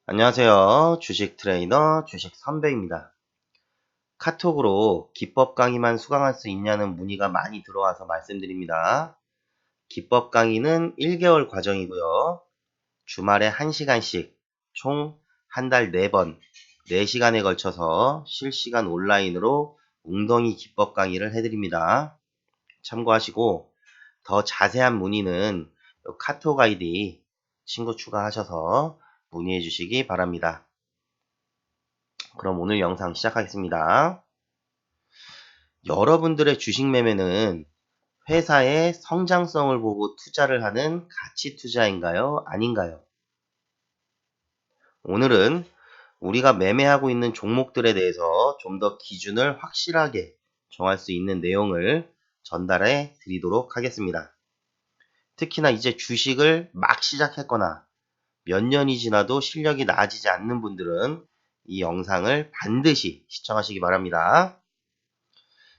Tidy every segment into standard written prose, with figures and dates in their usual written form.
안녕하세요. 주식 트레이너 주식 선배입니다. 카톡으로 기법 강의만 수강할 수 있냐는 문의가 많이 들어와서 말씀드립니다. 기법 강의는 1개월 과정이고요. 주말에 1시간씩 총 한 달 4번, 4시간에 걸쳐서 실시간 온라인으로 웅덩이 기법 강의를 해드립니다. 참고하시고 더 자세한 문의는 카톡 아이디 친구 추가하셔서 문의해 주시기 바랍니다. 그럼 오늘 영상 시작하겠습니다. 여러분들의 주식 매매는 회사의 성장성을 보고 투자를 하는 가치 투자인가요? 아닌가요? 오늘은 우리가 매매하고 있는 종목들에 대해서 좀 더 기준을 확실하게 정할 수 있는 내용을 전달해 드리도록 하겠습니다. 특히나 이제 주식을 막 시작했거나 몇 년이 지나도 실력이 나아지지 않는 분들은 이 영상을 반드시 시청하시기 바랍니다.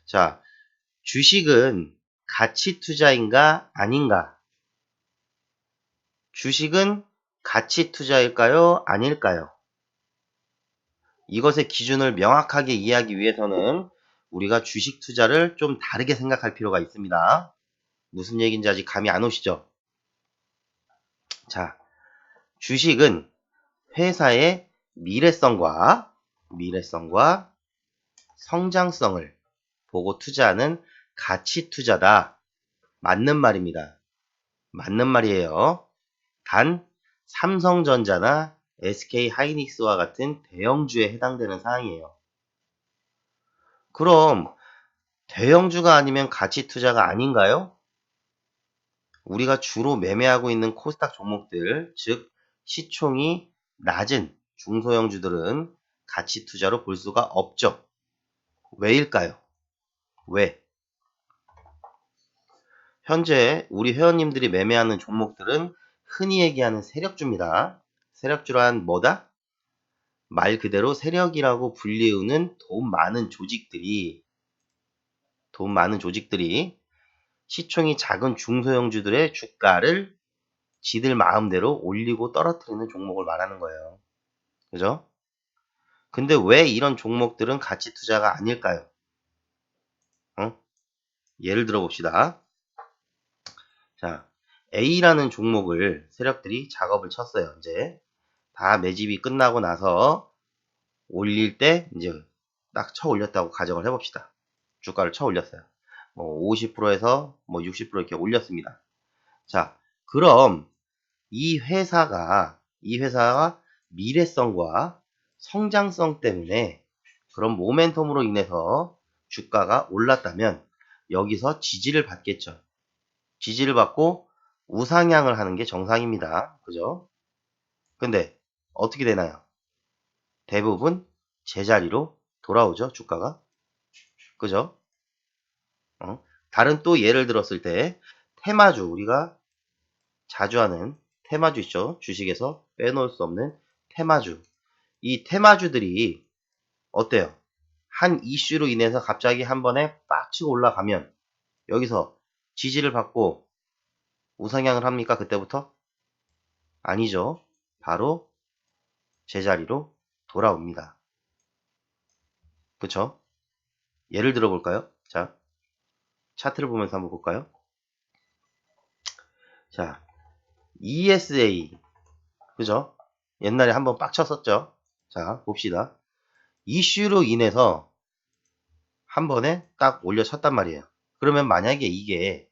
자, 주식은 가치 투자인가 아닌가? 주식은 가치 투자일까요? 아닐까요? 이것의 기준을 명확하게 이해하기 위해서는 우리가 주식 투자를 좀 다르게 생각할 필요가 있습니다. 무슨 얘기인지 아직 감이 안 오시죠? 자, 주식은 회사의 미래성과 성장성을 보고 투자하는 가치 투자다. 맞는 말입니다. 맞는 말이에요. 단 삼성전자나 SK하이닉스와 같은 대형주에 해당되는 사항이에요. 그럼 대형주가 아니면 가치 투자가 아닌가요? 우리가 주로 매매하고 있는 코스닥 종목들, 즉 시총이 낮은 중소형주들은 가치 투자로 볼 수가 없죠. 왜일까요? 왜? 현재 우리 회원님들이 매매하는 종목들은 흔히 얘기하는 세력주입니다. 세력주란 뭐다? 말 그대로 세력이라고 불리우는 돈 많은 조직들이 시총이 작은 중소형주들의 주가를 지들 마음대로 올리고 떨어뜨리는 종목을 말하는 거예요. 그죠? 근데 왜 이런 종목들은 가치 투자가 아닐까요? 예를 들어 봅시다. 자, A라는 종목을 세력들이 작업을 쳤어요. 이제 다 매집이 끝나고 나서 올릴 때 이제 딱 쳐 올렸다고 가정을 해봅시다. 주가를 쳐 올렸어요. 뭐 50%에서 뭐 60% 이렇게 올렸습니다. 자, 그럼 이 회사가 미래성과 성장성 때문에 그런 모멘텀으로 인해서 주가가 올랐다면 여기서 지지를 받겠죠. 지지를 받고 우상향을 하는 게 정상입니다. 그죠? 근데 어떻게 되나요? 대부분 제자리로 돌아오죠, 주가가. 그죠? 다른 또 예를 들었을 때 테마주, 우리가 자주 하는 테마주 있죠. 주식에서 빼놓을 수 없는 테마주. 이 테마주들이 어때요? 한 이슈로 인해서 갑자기 한 번에 빡 치고 올라가면 여기서 지지를 받고 우상향을 합니까? 그때부터? 아니죠. 바로 제자리로 돌아옵니다. 그쵸? 예를 들어 볼까요? 자, 차트를 보면서 한번 볼까요? 자, ESA. 그죠? 옛날에 한번 빡쳤었죠? 자, 봅시다. 이슈로 인해서 한 번에 딱 올려쳤단 말이에요. 그러면 만약에 이게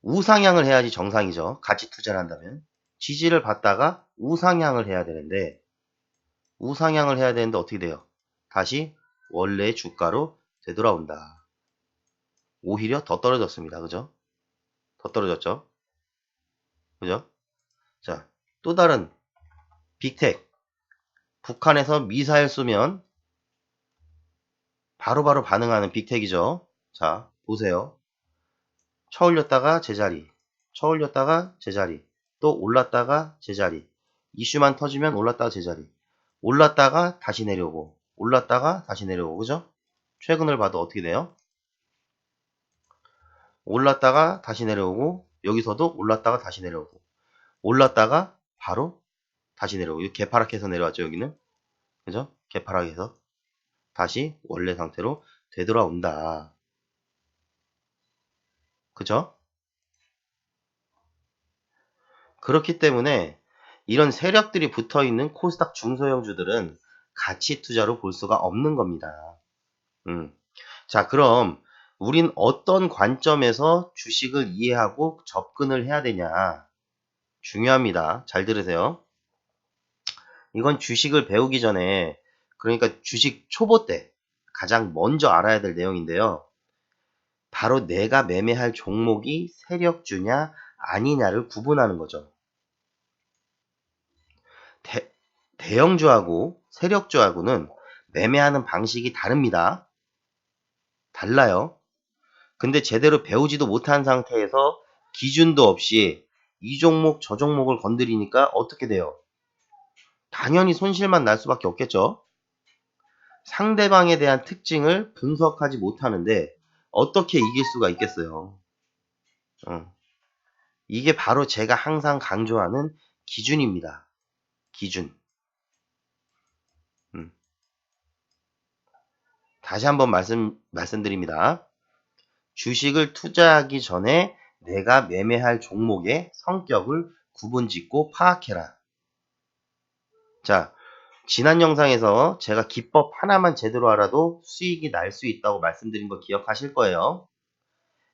우상향을 해야지 정상이죠. 가치 투자를 한다면. 지지를 받다가 우상향을 해야 되는데 어떻게 돼요? 다시 원래의 주가로 되돌아온다. 오히려 더 떨어졌습니다. 그죠? 더 떨어졌죠? 그죠? 자, 또 다른 빅텍. 북한에서 미사일 쏘면 바로바로 반응하는 빅텍이죠. 자, 보세요. 쳐올렸다가 제자리, 쳐올렸다가 제자리, 또 올랐다가 제자리. 이슈만 터지면 올랐다가 제자리. 올랐다가 다시 내려오고, 올랐다가 다시 내려오고, 그죠? 최근을 봐도 어떻게 돼요? 올랐다가 다시 내려오고, 여기서도 올랐다가 다시 내려오고, 올랐다가 바로 다시 내려오고, 개파락해서 내려왔죠, 여기는. 그죠? 개파락해서 다시 원래 상태로 되돌아온다. 그죠? 그렇기 때문에 이런 세력들이 붙어 있는 코스닥 중소형주들은 가치 투자로 볼 수가 없는 겁니다. 자, 그럼 우린 어떤 관점에서 주식을 이해하고 접근을 해야 되냐? 중요합니다. 잘 들으세요. 이건 주식을 배우기 전에, 그러니까 주식 초보 때 가장 먼저 알아야 될 내용인데요. 바로 내가 매매할 종목이 세력주냐 아니냐를 구분하는 거죠. 대형주하고 세력주하고는 매매하는 방식이 다릅니다. 달라요. 근데 제대로 배우지도 못한 상태에서 기준도 없이 이 종목 저 종목을 건드리니까 어떻게 돼요? 당연히 손실만 날 수밖에 없겠죠. 상대방에 대한 특징을 분석하지 못하는데 어떻게 이길 수가 있겠어요. 이게 바로 제가 항상 강조하는 기준입니다. 기준. 다시 한번 말씀드립니다. 주식을 투자하기 전에 내가 매매할 종목의 성격을 구분짓고 파악해라. 자, 지난 영상에서 제가 기법 하나만 제대로 알아도 수익이 날 수 있다고 말씀드린 거 기억하실 거예요.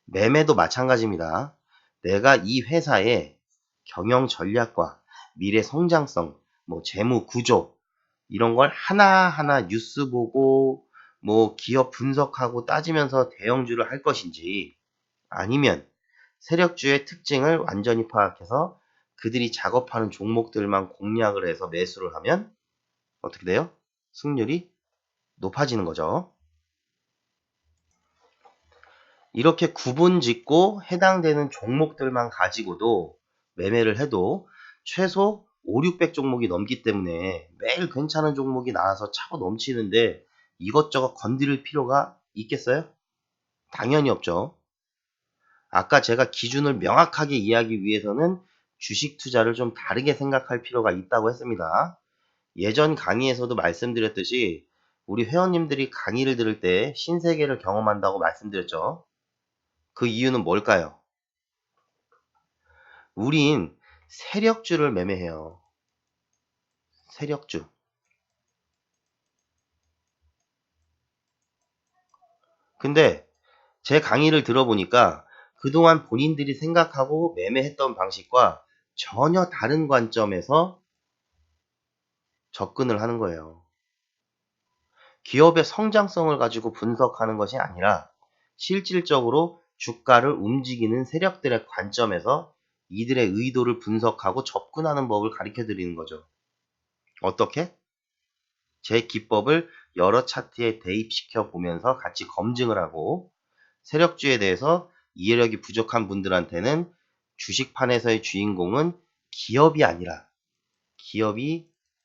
매매도 마찬가지입니다. 내가 이 회사의 경영 전략과 미래 성장성, 재무 구조 이런 걸 하나하나 뉴스 보고 기업 분석하고 따지면서 대형주를 할 것인지, 아니면 세력주의 특징을 완전히 파악해서 그들이 작업하는 종목들만 공략을 해서 매수를 하면 어떻게 돼요? 승률이 높아지는 거죠. 이렇게 구분 짓고 해당되는 종목들만 가지고도 매매를 해도 최소 5, 600 종목이 넘기 때문에 매일 괜찮은 종목이 나와서 차고 넘치는데 이것저것 건드릴 필요가 있겠어요? 당연히 없죠. 아까 제가 기준을 명확하게 이해하기 위해서는 주식 투자를 좀 다르게 생각할 필요가 있다고 했습니다. 예전 강의에서도 말씀드렸듯이 우리 회원님들이 강의를 들을 때 신세계를 경험한다고 말씀드렸죠. 그 이유는 뭘까요? 우린 세력주를 매매해요. 세력주. 근데 제 강의를 들어보니까 그동안 본인들이 생각하고 매매했던 방식과 전혀 다른 관점에서 접근을 하는 거예요. 기업의 성장성을 가지고 분석하는 것이 아니라 실질적으로 주가를 움직이는 세력들의 관점에서 이들의 의도를 분석하고 접근하는 법을 가르쳐 드리는 거죠. 어떻게? 제 기법을 여러 차트에 대입시켜 보면서 같이 검증을 하고, 세력주에 대해서 이해력이 부족한 분들한테는 주식판에서의 주인공은 기업이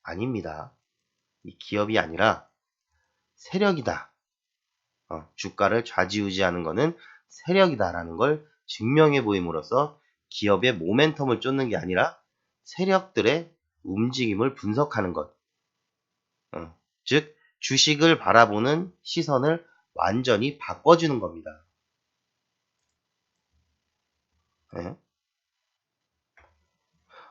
아닙니다. 이 기업이 아니라 세력이다. 주가를 좌지우지하는 것은 세력이다라는 걸 증명해 보임으로써 기업의 모멘텀을 쫓는 게 아니라 세력들의 움직임을 분석하는 것. 즉, 주식을 바라보는 시선을 완전히 바꿔주는 겁니다. 예?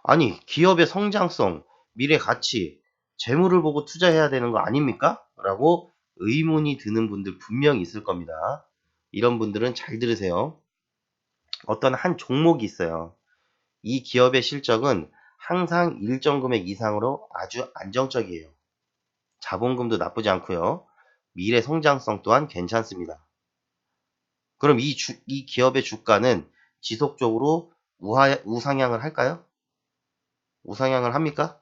아니, 기업의 성장성, 미래 가치, 재물을 보고 투자해야 되는 거 아닙니까? 라고 의문이 드는 분들 분명히 있을 겁니다. 이런 분들은 잘 들으세요. 어떤 한 종목이 있어요. 이 기업의 실적은 항상 일정 금액 이상으로 아주 안정적이에요. 자본금도 나쁘지 않고요. 미래 성장성 또한 괜찮습니다. 그럼 이 기업의 주가는 지속적으로 우상향을 할까요? 우상향을 합니까?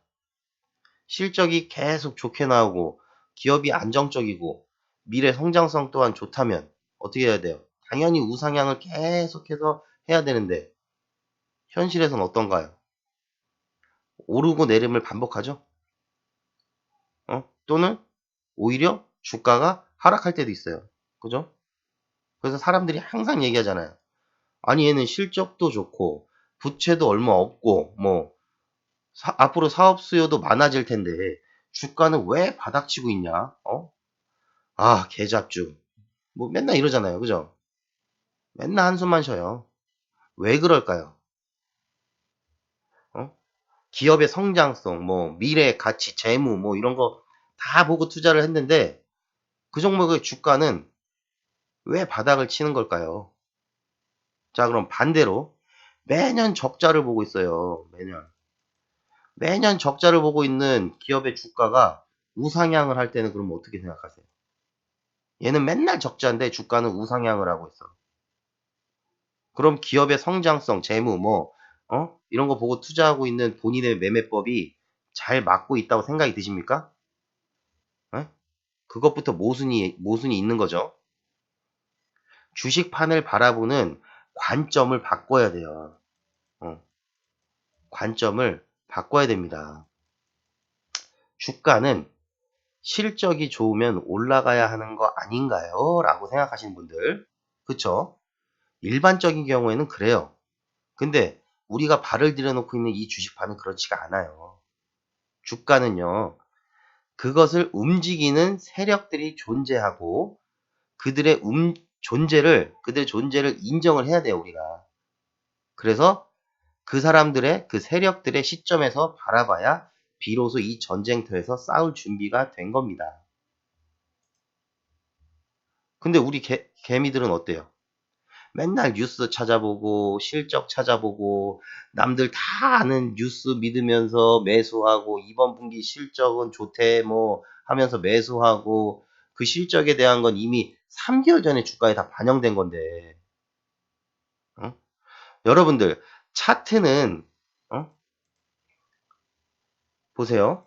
실적이 계속 좋게 나오고 기업이 안정적이고 미래 성장성 또한 좋다면 어떻게 해야 돼요? 당연히 우상향을 계속해서 해야 되는데 현실에선 어떤가요? 오르고 내림을 반복하죠? 또는 오히려 주가가 하락할 때도 있어요. 그죠? 그래서 사람들이 항상 얘기하잖아요. 아니 얘는 실적도 좋고 부채도 얼마 없고 앞으로 사업 수요도 많아질 텐데 주가는 왜 바닥치고 있냐? 아, 개잡주. 뭐 맨날 이러잖아요. 그죠? 맨날 한숨만 쉬어요. 왜 그럴까요? 어? 기업의 성장성, 뭐 미래 가치, 재무 뭐 이런 거 다 보고 투자를 했는데 그 종목의 주가는 왜 바닥을 치는 걸까요? 자, 그럼 반대로 매년 적자를 보고 있어요. 매년 적자를 보고 있는 기업의 주가가 우상향을 할 때는 그럼 어떻게 생각하세요? 얘는 맨날 적자인데 주가는 우상향을 하고 있어. 그럼 기업의 성장성, 재무, 뭐, 이런 거 보고 투자하고 있는 본인의 매매법이 잘 맞고 있다고 생각이 드십니까? 어? 그것부터 모순이 있는 거죠. 주식판을 바라보는 관점을 바꿔야 돼요. 어, 관점을 바꿔야 됩니다. 주가는 실적이 좋으면 올라가야 하는 거 아닌가요? 라고 생각하시는 분들. 그쵸? 일반적인 경우에는 그래요. 근데 우리가 발을 들여놓고 있는 이 주식판은 그렇지가 않아요. 주가는요, 그들의 세력들이 존재하고 그들의 존재를 인정을 해야 돼요, 우리가. 그래서 그 세력들의 시점에서 바라봐야 비로소 이 전쟁터에서 싸울 준비가 된 겁니다. 근데 우리 개미들은 어때요? 맨날 뉴스 찾아보고 실적 찾아보고 남들 다 아는 뉴스 믿으면서 매수하고 이번 분기 실적은 좋대 뭐 하면서 매수하고 그 실적에 대한 건 이미 3개월 전에 주가에 다 반영된 건데 어? 여러분들 차트는 어? 보세요.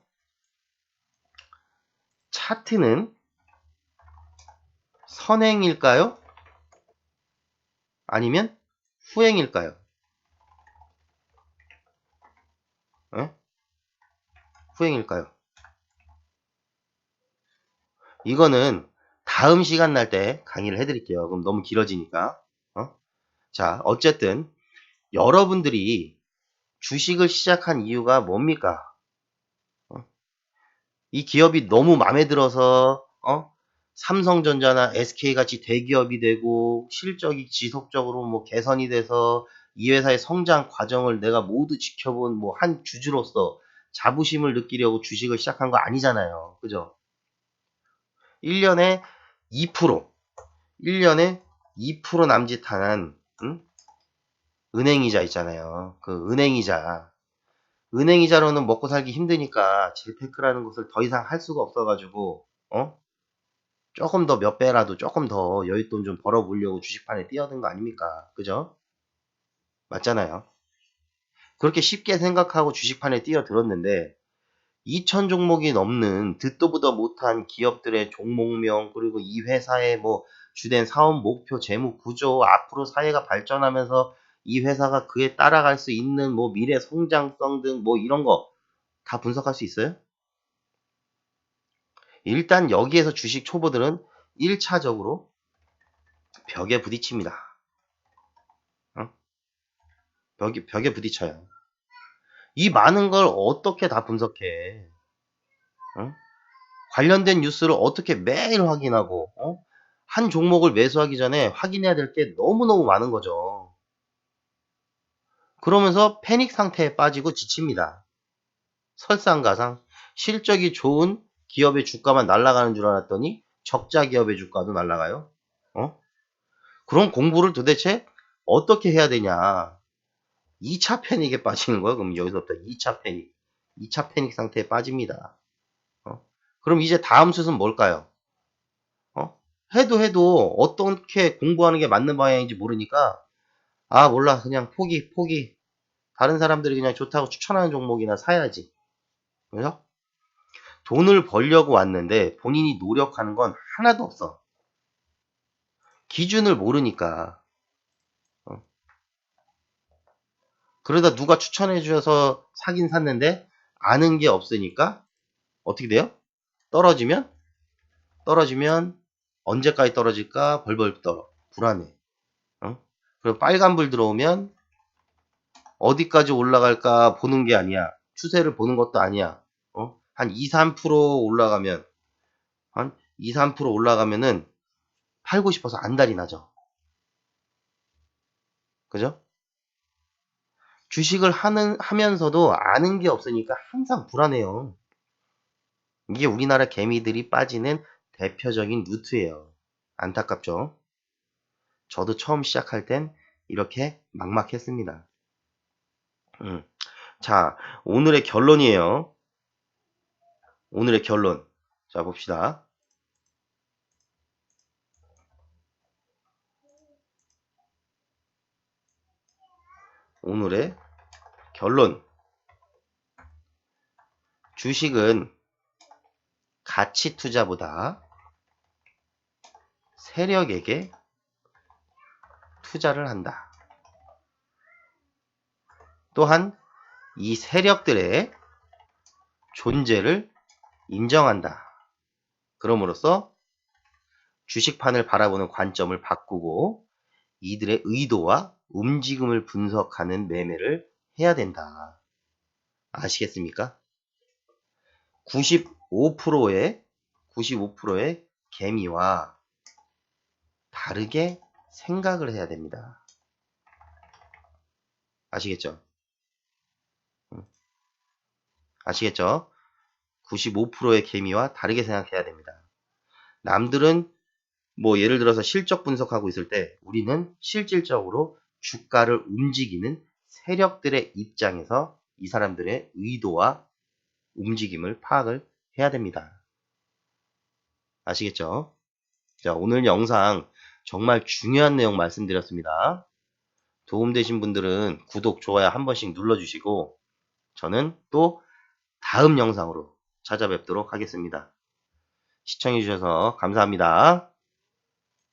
차트는 선행일까요? 아니면 후행일까요? 어? 후행일까요? 이거는 다음 시간 날 때 강의를 해드릴게요. 그럼 너무 길어지니까. 자, 어쨌든 여러분들이 주식을 시작한 이유가 뭡니까? 어? 이 기업이 너무 마음에 들어서 삼성전자나 SK같이 대기업이 되고 실적이 지속적으로 뭐 개선이 돼서 이 회사의 성장 과정을 내가 모두 지켜본 뭐 한 주주로서 자부심을 느끼려고 주식을 시작한 거 아니잖아요. 그죠? 1년에 2%, 1년에 2% 남짓하는 은행이자 있잖아요. 그 은행이자로는 먹고 살기 힘드니까 질테크라는 것을 더 이상 할 수가 없어가지고 조금 더 몇 배라도 조금 더 여윳돈 좀 벌어보려고 주식판에 뛰어든 거 아닙니까? 그죠? 맞잖아요. 그렇게 쉽게 생각하고 주식판에 뛰어들었는데 2천 종목이 넘는 듣도 보도 못한 기업들의 종목명 그리고 이 회사의 뭐 주된 사업 목표, 재무 구조, 앞으로 사회가 발전하면서 이 회사가 그에 따라갈 수 있는 뭐 미래 성장성 등 뭐 이런 거 다 분석할 수 있어요? 일단 여기에서 주식 초보들은 1차적으로 벽에 부딪힙니다. 어? 벽에 부딪혀요. 이 많은 걸 어떻게 다 분석해? 어? 관련된 뉴스를 어떻게 매일 확인하고, 한 종목을 매수하기 전에 확인해야 될 게 너무너무 많은 거죠. 그러면서 패닉 상태에 빠지고 지칩니다. 설상가상 실적이 좋은 기업의 주가만 날아가는 줄 알았더니 적자 기업의 주가도 날아가요. 그럼 공부를 도대체 어떻게 해야 되냐? 2차 패닉에 빠지는 거예요. 그럼 여기서부터 2차 패닉. 2차 패닉 상태에 빠집니다. 그럼 이제 다음 수순 뭘까요? 어? 해도 어떻게 공부하는 게 맞는 방향인지 모르니까 아 몰라 그냥 포기 다른 사람들이 그냥 좋다고 추천하는 종목이나 사야지. 그래서 돈을 벌려고 왔는데 본인이 노력하는 건 하나도 없어. 기준을 모르니까. 어. 그러다 누가 추천해 주셔서 사긴 샀는데 아는 게 없으니까 어떻게 돼요? 떨어지면 언제까지 떨어질까 벌벌 떨어. 불안해. 그리고 빨간불 들어오면 어디까지 올라갈까 보는 게 아니야. 추세를 보는 것도 아니야. 한 2, 3% 올라가면, 한 2, 3% 올라가면은 팔고 싶어서 안달이 나죠. 그죠? 주식을 하면서도 아는 게 없으니까 항상 불안해요. 이게 우리나라 개미들이 빠지는 대표적인 루트예요. 안타깝죠? 저도 처음 시작할 땐 이렇게 막막했습니다. 자, 오늘의 결론이에요. 오늘의 결론. 자, 봅시다. 오늘의 결론. 주식은 가치 투자보다 세력에게 투자를 한다. 또한 이 세력들의 존재를 인정한다. 그럼으로써 주식판을 바라보는 관점을 바꾸고 이들의 의도와 움직임을 분석하는 매매를 해야 된다. 아시겠습니까? 95%의 개미와 다르게 생각을 해야 됩니다. 아시겠죠? 아시겠죠? 95%의 개미와 다르게 생각해야 됩니다. 남들은 뭐 예를 들어서 실적 분석하고 있을 때 우리는 실질적으로 주가를 움직이는 세력들의 입장에서 이 사람들의 의도와 움직임을 파악을 해야 됩니다. 아시겠죠? 자, 오늘 영상 정말 중요한 내용 말씀드렸습니다. 도움되신 분들은 구독, 좋아요 한 번씩 눌러주시고 저는 또 다음 영상으로 찾아뵙도록 하겠습니다. 시청해주셔서 감사합니다.